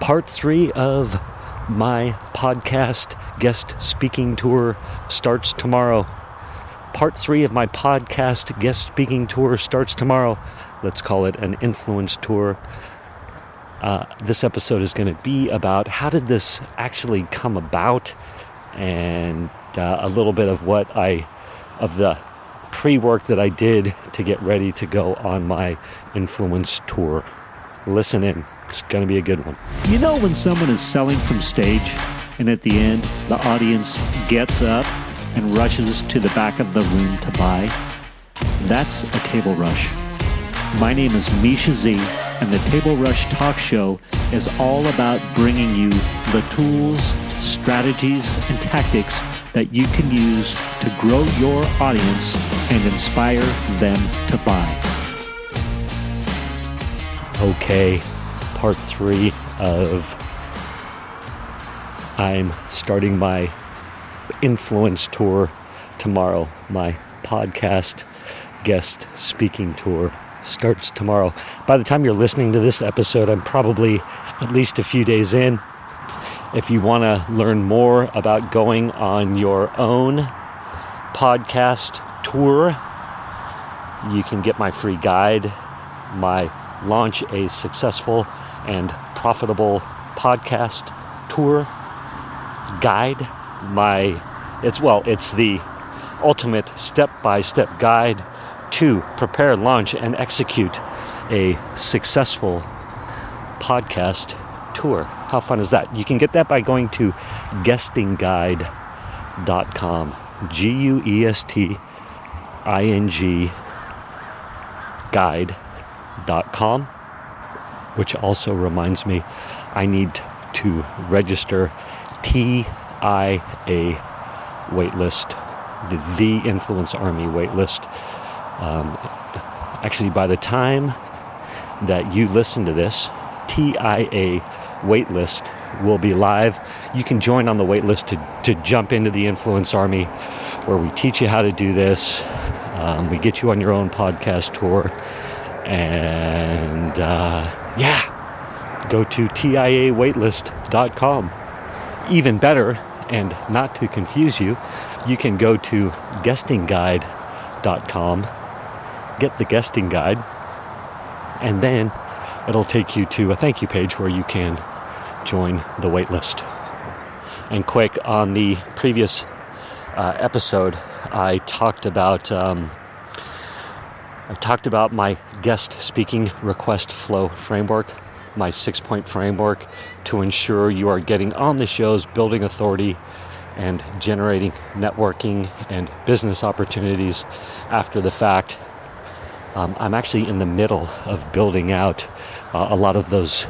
Part 3 of my podcast guest speaking tour starts tomorrow. Part 3 of my podcast guest speaking tour starts tomorrow. Let's call it an influence tour. This episode is going to be about how did this actually come about, and a little bit of the pre-work that I did to get ready to go on my influence tour. Listen in. It's going to be a good one. You know when someone is selling from stage and at the end the audience gets up and rushes to the back of the room to buy? That's a table rush. My name is Misha Z, and the Table Rush Talk Show is all about bringing you the tools, strategies, and tactics that you can use to grow your audience and inspire them to buy. Okay, part 3 of I'm starting my influence tour tomorrow. My podcast guest speaking tour starts tomorrow. By the time you're listening to this episode, I'm probably at least a few days in. If you want to learn more about going on your own podcast tour, you can get my free guide, my Launch a Successful and Profitable Podcast Tour guide. It's the ultimate step-by-step guide to prepare, launch, and execute a successful podcast tour. How fun is that? You can get that by going to guestingguide.com. GUESTING guide.com, which also reminds me I need to register TIA waitlist, the Influence Army waitlist. Actually, by the time that you listen to this, TIA waitlist will be live. You can join on the waitlist to jump into the Influence Army, where we teach you how to do this. We get you on your own podcast tour. And go to TIAwaitlist.com. Even better, and not to confuse you, you can go to guestingguide.com, get the guesting guide, and then it'll take you to a thank you page where you can join the waitlist. And quick, on the previous episode, I talked about my guest speaking request flow framework, my 6-point framework to ensure you are getting on the shows, building authority, and generating networking and business opportunities after the fact. I'm actually in the middle of building out a lot of those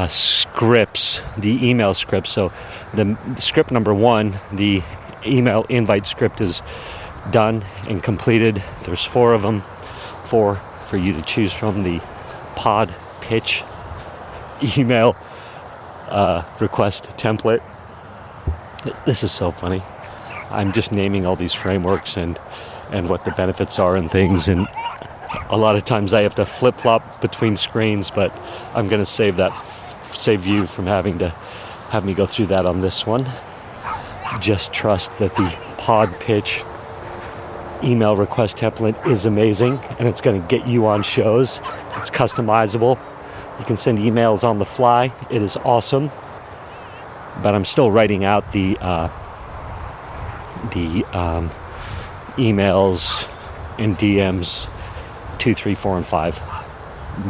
scripts, the email scripts. So the script number 1, the email invite script, is done and completed. There's 4 of them. 4 for you to choose from. The pod pitch email request template. This is so funny. I'm just naming all these frameworks and what the benefits are and things, and a lot of times I have to flip-flop between screens, but I'm going to save you from having to have me go through that on this one. Just trust that the pod pitch email request template is amazing, and it's going to get you on shows. It's customizable. You can send emails on the fly. It is awesome. But I'm still writing out the emails and DMs 2, 3, 4, and 5.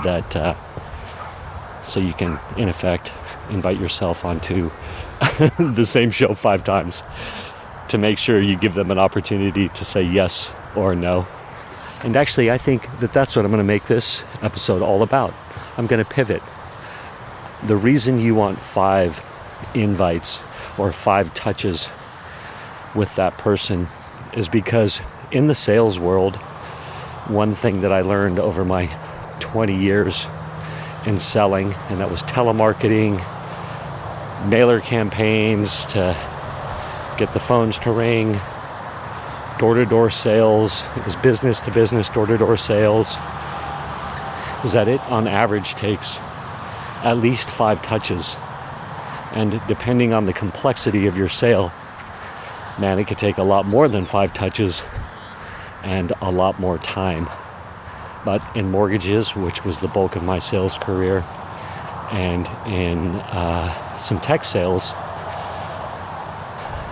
That so you can, in effect, invite yourself onto the same show 5 times. To make sure you give them an opportunity to say yes or no. And actually, I think that's what I'm going to make this episode all about. I'm going to pivot. The reason you want 5 invites or 5 touches with that person is because in the sales world, one thing that I learned over my 20 years in selling, and that was telemarketing, mailer campaigns to get the phones to ring, door-to-door sales. It was business-to-business door-to-door sales. Was that it on average takes at least 5 touches. And depending on the complexity of your sale, man, it could take a lot more than 5 touches and a lot more time. But in mortgages, which was the bulk of my sales career, and in some tech sales,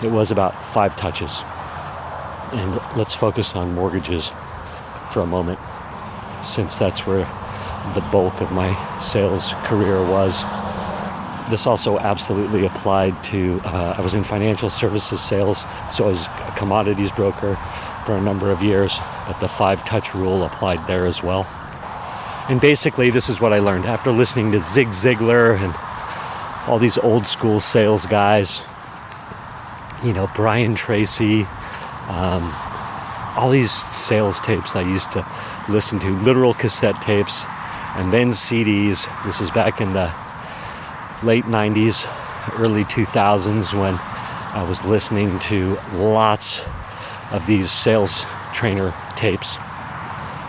it was about 5 touches. And let's focus on mortgages for a moment, since that's where the bulk of my sales career was. This also absolutely applied to, I was in financial services sales, so I was a commodities broker for a number of years, but the 5-touch rule applied there as well. And basically, this is what I learned after listening to Zig Ziglar and all these old school sales guys, Brian Tracy, all these sales tapes I used to listen to, literal cassette tapes, and then CDs. This is back in the late 90s, early 2000s, when I was listening to lots of these sales trainer tapes.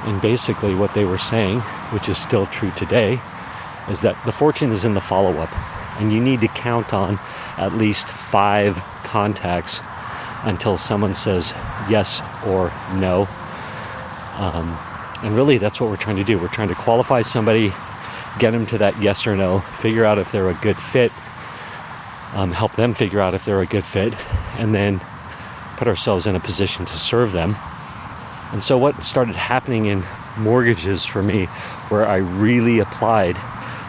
And basically what they were saying, which is still true today, is that the fortune is in the follow-up, and you need to count on at least 5 contacts until someone says yes or no. And really, that's what we're trying to do. We're trying to qualify somebody, get them to that yes or no, figure out if they're a good fit, help them figure out if they're a good fit, and then put ourselves in a position to serve them. And so what started happening in mortgages for me, where I really applied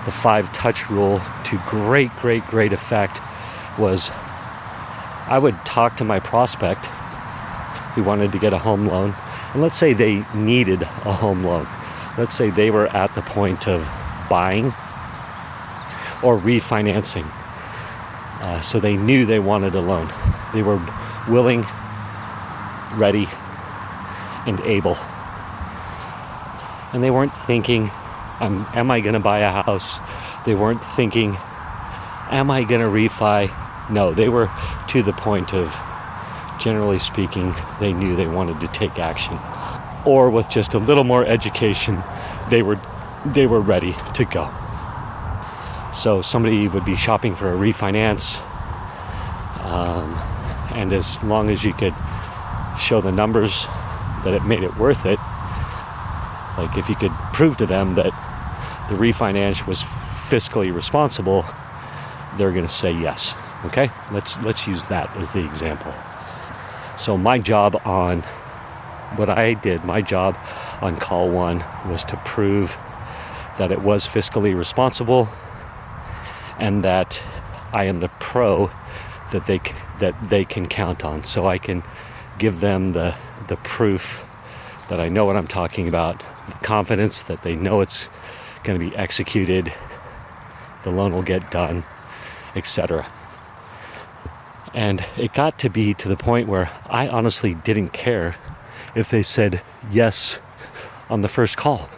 the 5-touch rule to great effect, was I would talk to my prospect who wanted to get a home loan, and let's say they needed a home loan. Let's say they were at the point of buying or refinancing. So they knew they wanted a loan. They were willing, ready, and able. And they weren't thinking, am I going to buy a house? They weren't thinking, am I going to refi? No, they were to the point of, generally speaking, they knew they wanted to take action. Or with just a little more education, they were ready to go. So somebody would be shopping for a refinance, and as long as you could show the numbers that it made it worth it, like if you could prove to them that the refinance was fiscally responsible, they're going to say yes. Okay, let's use that as the example. So my job on call 1 was to prove that it was fiscally responsible, and that I am the pro that they can count on. So I can give them the proof that I know what I'm talking about, the confidence that they know it's going to be executed, the loan will get done, etc. And it got to be to the point where I honestly didn't care if they said yes on the first call.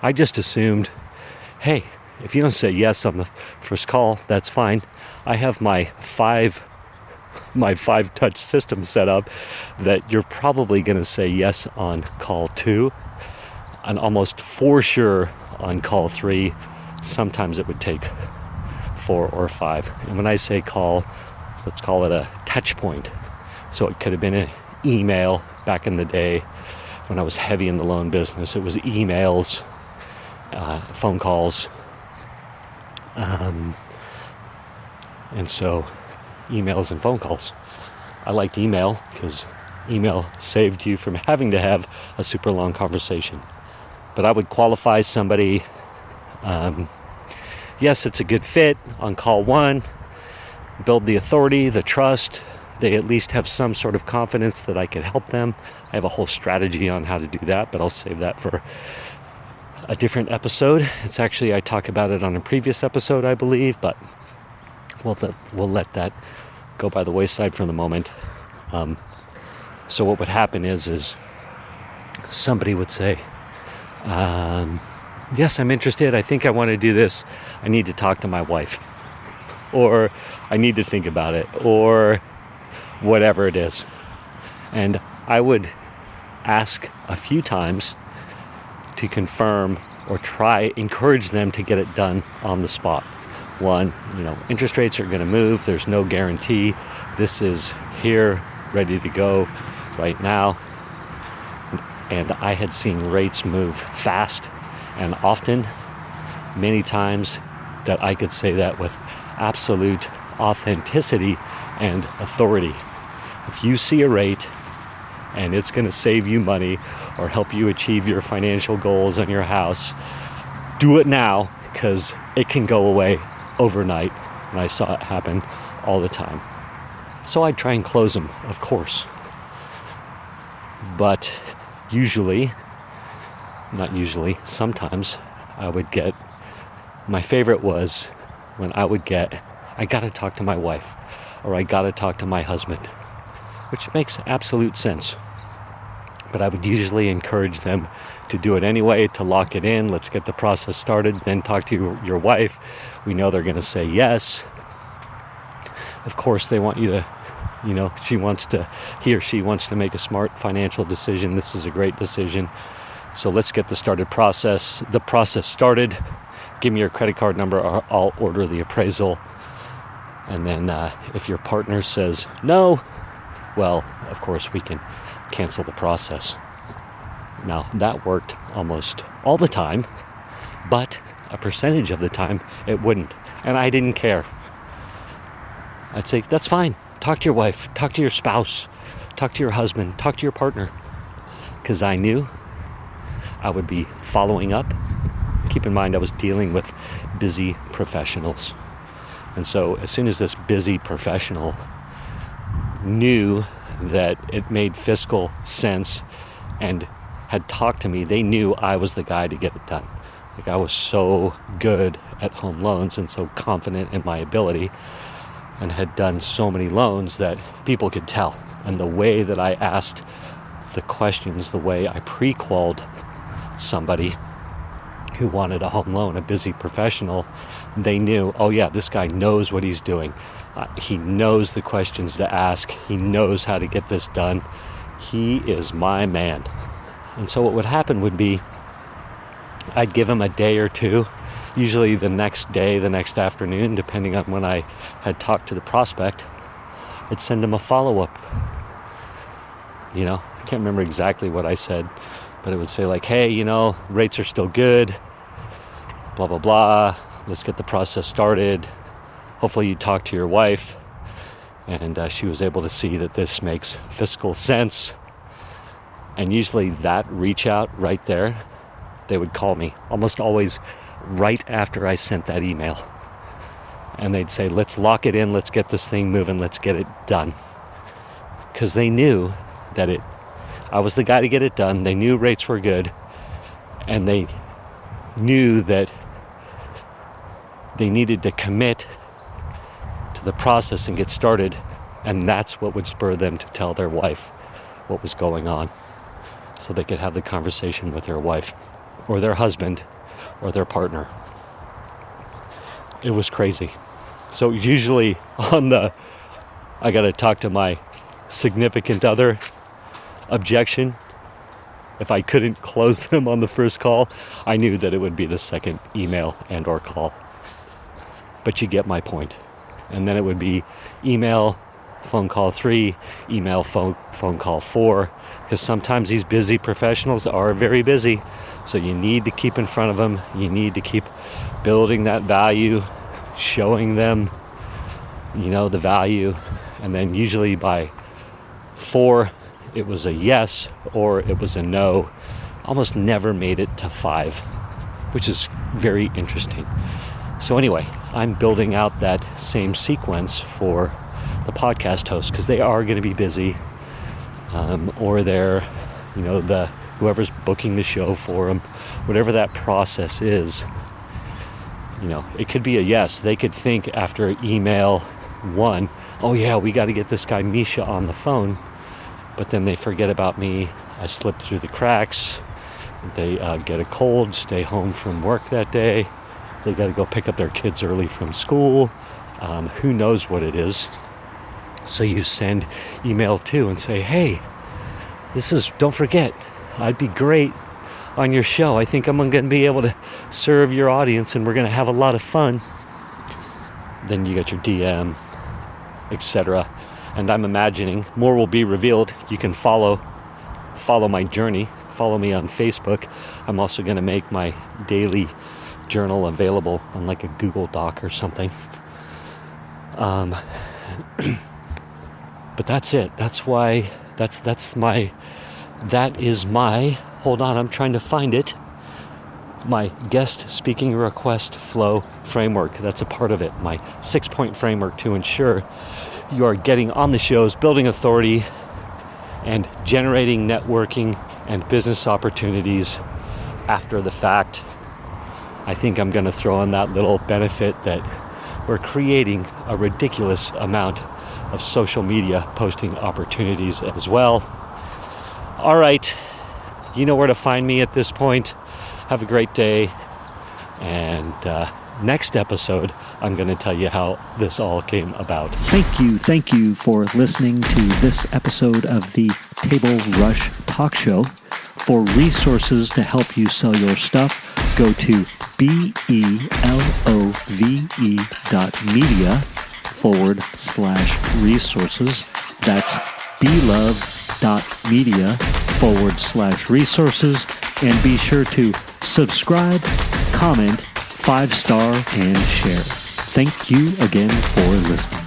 I just assumed, hey, if you don't say yes on the first call, that's fine. I have my 5-touch system set up that you're probably going to say yes on call 2, and almost for sure on call 3. Sometimes it would take 4 or 5. And when I say call, let's call it a touch point. So it could have been an email back in the day when I was heavy in the loan business. It was emails, phone calls. And so emails and phone calls. I liked email because email saved you from having to have a super long conversation. But I would qualify somebody, yes, it's a good fit on call 1, build the authority, the trust. They at least have some sort of confidence that I could help them. I have a whole strategy on how to do that, but I'll save that for a different episode. It's actually, I talk about it on a previous episode, I believe, but we'll let that go by the wayside for the moment. So what would happen is somebody would say, yes, I'm interested. I think I want to do this. I need to talk to my wife, or I need to think about it, or whatever it is. And I would ask a few times to confirm or encourage them to get it done on the spot. One, interest rates are going to move. There's no guarantee. This is here, ready to go right now. And I had seen rates move fast and often, many times, that I could say that with absolute authenticity and authority. If you see a rate and it's going to save you money or help you achieve your financial goals on your house, do it now, because it can go away overnight. And I saw it happen all the time. So I'd try and close them, of course. But sometimes I would get, my favorite was when I would get, I got to talk to my wife, or I got to talk to my husband, which makes absolute sense. But I would usually encourage them to do it anyway, to lock it in. Let's get the process started. Then talk to your wife. We know they're going to say yes. Of course, they want you to, he or she wants to make a smart financial decision. This is a great decision. So let's get the process started. Give me your credit card number, or I'll order the appraisal. And then if your partner says no, well, of course, we can cancel the process. Now, that worked almost all the time, but a percentage of the time it wouldn't. And I didn't care. I'd say, that's fine. Talk to your wife, talk to your spouse, talk to your husband, talk to your partner. Because I knew I would be following up. Keep in mind, I was dealing with busy professionals. And so as soon as this busy professional knew that it made fiscal sense and had talked to me, they knew I was the guy to get it done. Like, I was so good at home loans and so confident in my ability and had done so many loans that people could tell. And the way that I asked the questions, the way I pre-qualified somebody who wanted a home loan, a busy professional, they knew, oh yeah, this guy knows what he's doing. He knows the questions to ask. He knows how to get this done. He is my man. And so what would happen would be, I'd give him a day or two, usually the next day, the next afternoon, depending on when I had talked to the prospect. I'd send him a follow-up. I can't remember exactly what I said, but it would say like, hey, rates are still good, blah, blah, blah. Let's get the process started. Hopefully you talk to your wife and she was able to see that this makes fiscal sense. And usually that reach out right there, they would call me almost always right after I sent that email. And they'd say, let's lock it in, let's get this thing moving, let's get it done. Because they knew that I was the guy to get it done. They knew rates were good. And they knew that they needed to commit to the process and get started. And that's what would spur them to tell their wife what was going on, so they could have the conversation with their wife or their husband or their partner. It was crazy. So usually I got to talk to my significant other objection. If I couldn't close them on the first call, I knew that it would be the second email and or call. But you get my point. And then it would be email, phone call 3, email, phone call 4, because sometimes these busy professionals are very busy. So you need to keep in front of them. You need to keep building that value, showing them, the value. And then usually by 4, it was a yes or it was a no. Almost never made it to 5, which is very interesting. So anyway, I'm building out that same sequence for the podcast host, because they are going to be busy, or they're, whoever's booking the show for them, whatever that process is. It could be a yes. They could think after email 1, oh yeah, we got to get this guy Misha on the phone. But then they forget about me. I slip through the cracks. They get a cold, stay home from work that day. They got to go pick up their kids early from school. Who knows what it is. So you send email 2 and say, hey, don't forget, I'd be great on your show. I think I'm going to be able to serve your audience, and we're going to have a lot of fun. Then you got your DM, etc. And I'm imagining more will be revealed. You can follow my journey. Follow me on Facebook. I'm also going to make my daily journal available on like a Google Doc or something. But that's it. That is my, hold on, I'm trying to find it. My guest speaking request flow framework. That's a part of it. My 6-point framework to ensure you are getting on the shows, building authority, and generating networking and business opportunities after the fact. I think I'm going to throw in that little benefit that we're creating a ridiculous amount of social media posting opportunities as well. All right, you know where to find me at this point. Have a great day, and next episode, I'm going to tell you how this all came about. Thank you for listening to this episode of the Table Rush Talk Show. For resources to help you sell your stuff, go to belove.media/resources. That's belove.media/resources. And be sure to subscribe, comment, 5-star, and share. Thank you again for listening.